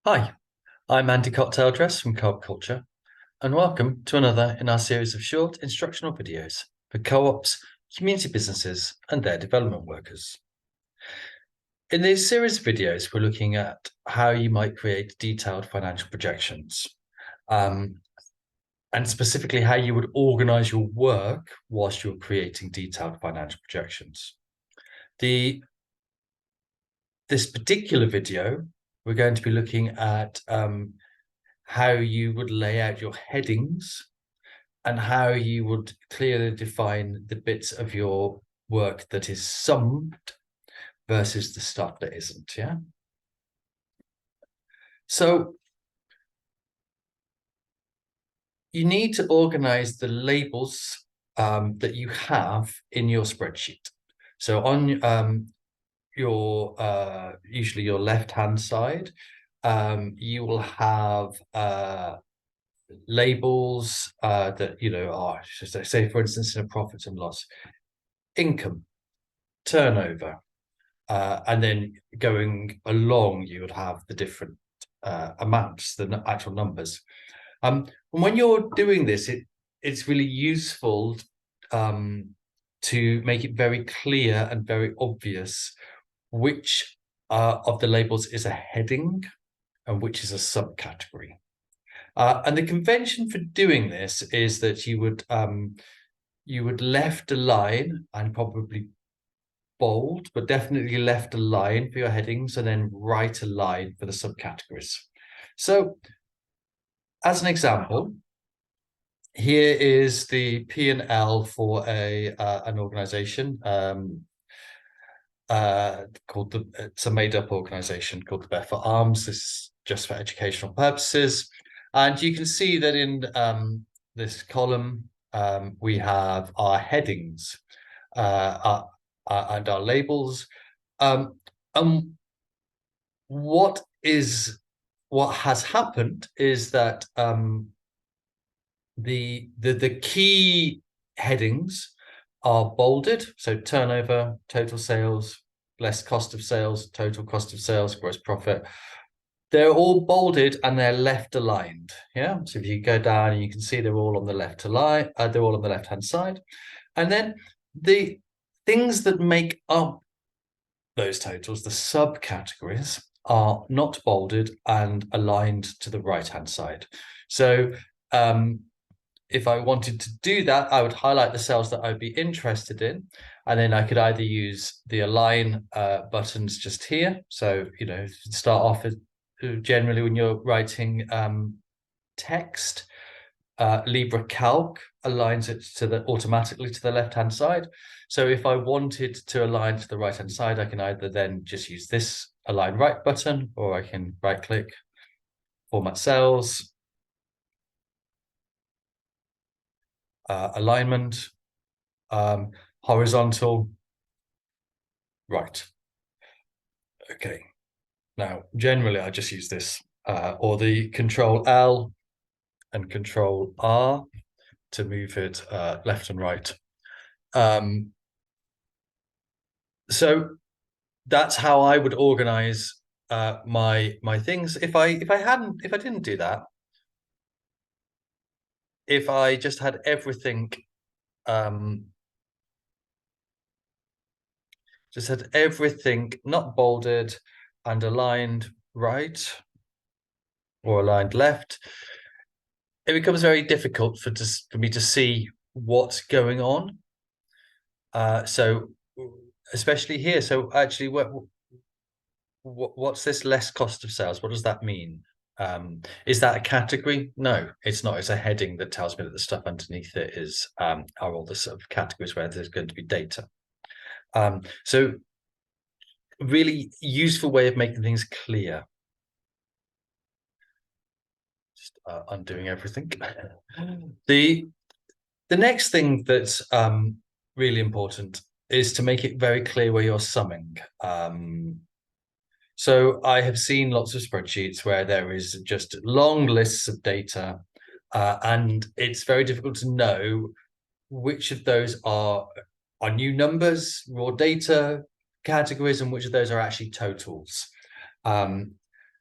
Hi, I'm Andy Cocktail Dress from Co-op Culture, and welcome to another in our series of short instructional videos for co-ops, community businesses, and their development workers. In these series of videos, we're looking at how you might create detailed financial projections, and specifically how you would organize your work whilst you're creating detailed financial projections. This particular video, we're going to be looking at how you would lay out your headings and how you would clearly define the bits of your work that is summed versus the stuff that isn't, yeah? So you need to organize the labels that you have in your spreadsheet. So on your usually your left-hand side, you will have labels that are, say for instance, in a profit and loss, income, turnover, and then going along, you would have the different amounts, the actual numbers. And when you're doing this, it's really useful to make it very clear and very obvious which of the labels is a heading and which is a subcategory. And the convention for doing this is that you would left align and probably bold, but definitely left a line for your headings and then right a line for the subcategories. So as an example, here is the P&L for an organization called it's a made-up organization called the Bethel Arms. This is just for educational purposes. And you can see that in this column, we have our headings and our labels. And what has happened is that the key headings are bolded, so turnover, total sales, less cost of sales, total cost of sales, gross profit. They're all bolded and they're left aligned. Yeah. So if you go down, you can see they're all on the left align. They're all on the left-hand side. And then the things that make up those totals, the subcategories, are not bolded and aligned to the right-hand side. So if I wanted to do that, I would highlight the cells that I'd be interested in, and then I could either use the align buttons just here. So, start off with generally when you're writing text, LibreCalc aligns it automatically to the left-hand side. So if I wanted to align to the right-hand side, I can either then just use this align right button, or I can right-click, format cells, alignment, horizontal, right. Okay. Now, generally, I just use this or the Control L and Control R to move it left and right. So that's how I would organize my things. If I didn't do that, if I just had everything not bolded and aligned right or aligned left, it becomes very difficult for me to see what's going on. So especially here. So actually, what's this less cost of sales? What does that mean? Is that a category? No, it's not. It's a heading that tells me that the stuff underneath it are all the sort of categories where there's going to be data. So really useful way of making things clear. Just undoing everything. The next thing that's really important is to make it very clear where you're summing. So I have seen lots of spreadsheets where there is just long lists of data, and it's very difficult to know which of those are new numbers, raw data categories, and which of those are actually totals.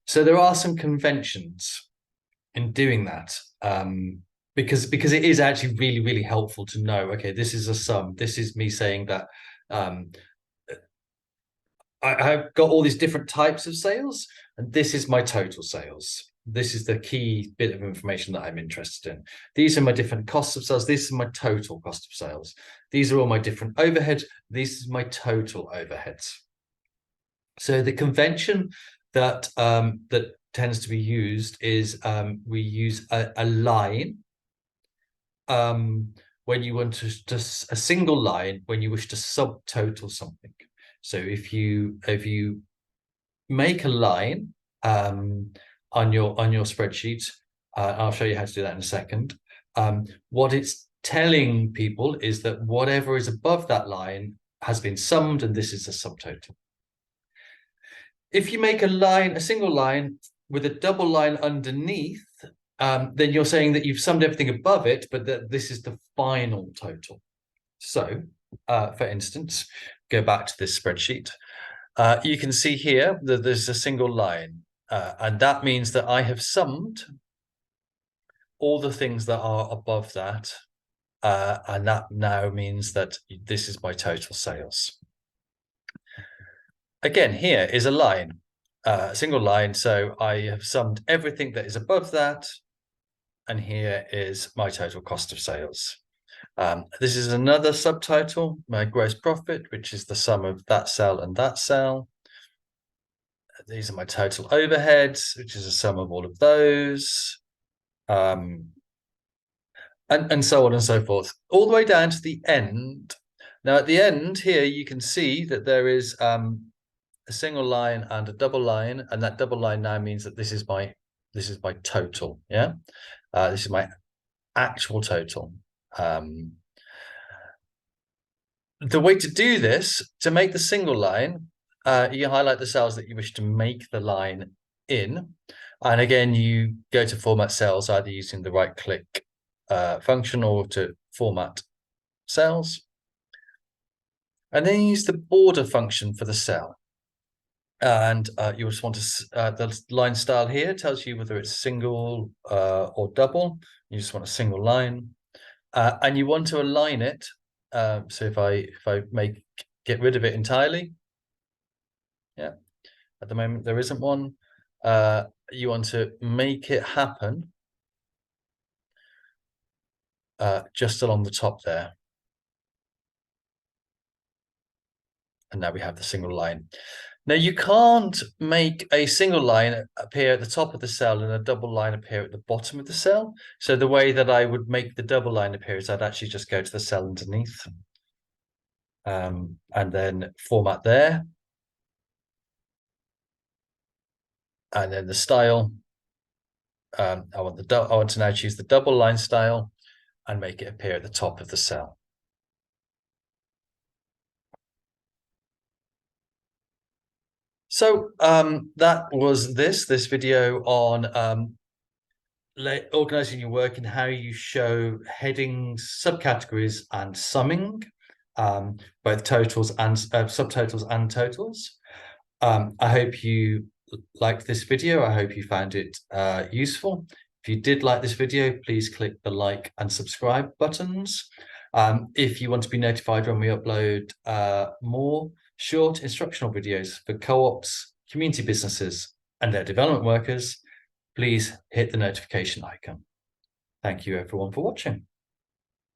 So there are some conventions in doing that, because it is actually really, really helpful to know, okay, this is a sum. This is me saying that um, I've got all these different types of sales, and this is my total sales. This is the key bit of information that I'm interested in. These are my different costs of sales. This is my total cost of sales. These are all my different overheads. This is my total overheads. So the convention that that tends to be used is we use a line when you want to just a single line when you wish to subtotal something. So if you make a line on your spreadsheet, I'll show you how to do that in a second. What it's telling people is that whatever is above that line has been summed, and this is a subtotal. If you make a single line with a double line underneath, then you're saying that you've summed everything above it, but that this is the final total. So, for instance, go back to this spreadsheet. You can see here that there's a single line, and that means that I have summed all the things that are above that, and that now means that this is my total sales. Again, here is a line, a single line, so I have summed everything that is above that, and here is my total cost of sales. This is another subtotal, my gross profit, which is the sum of that cell and that cell. These are my total overheads, which is a sum of all of those, and so on and so forth, all the way down to the end. Now, at the end here, you can see that there is a single line and a double line, and that double line now means that this is my total. Yeah, this is my actual total. The way to do this, to make the single line, you highlight the cells that you wish to make the line in. And again, you go to format cells, either using the right click function or to format cells. And then use the border function for the cell. And you just want to, the line style here tells you whether it's single or double. You just want a single line. And you want to align it. So if I get rid of it entirely, yeah, at the moment there isn't one. You want to make it happen just along the top there. And now we have the single line. Now you can't make a single line appear at the top of the cell and a double line appear at the bottom of the cell. So the way that I would make the double line appear is I'd actually just go to the cell underneath and then format there. And then the style, I want to now choose the double line style and make it appear at the top of the cell. So that was this video on organizing your work and how you show headings, subcategories, and summing, both totals and subtotals and totals. I hope you liked this video. I hope you found it useful. If you did like this video, please click the like and subscribe buttons. If you want to be notified when we upload more short instructional videos for co-ops, community businesses, and their development workers, please hit the notification icon. Thank you everyone for watching.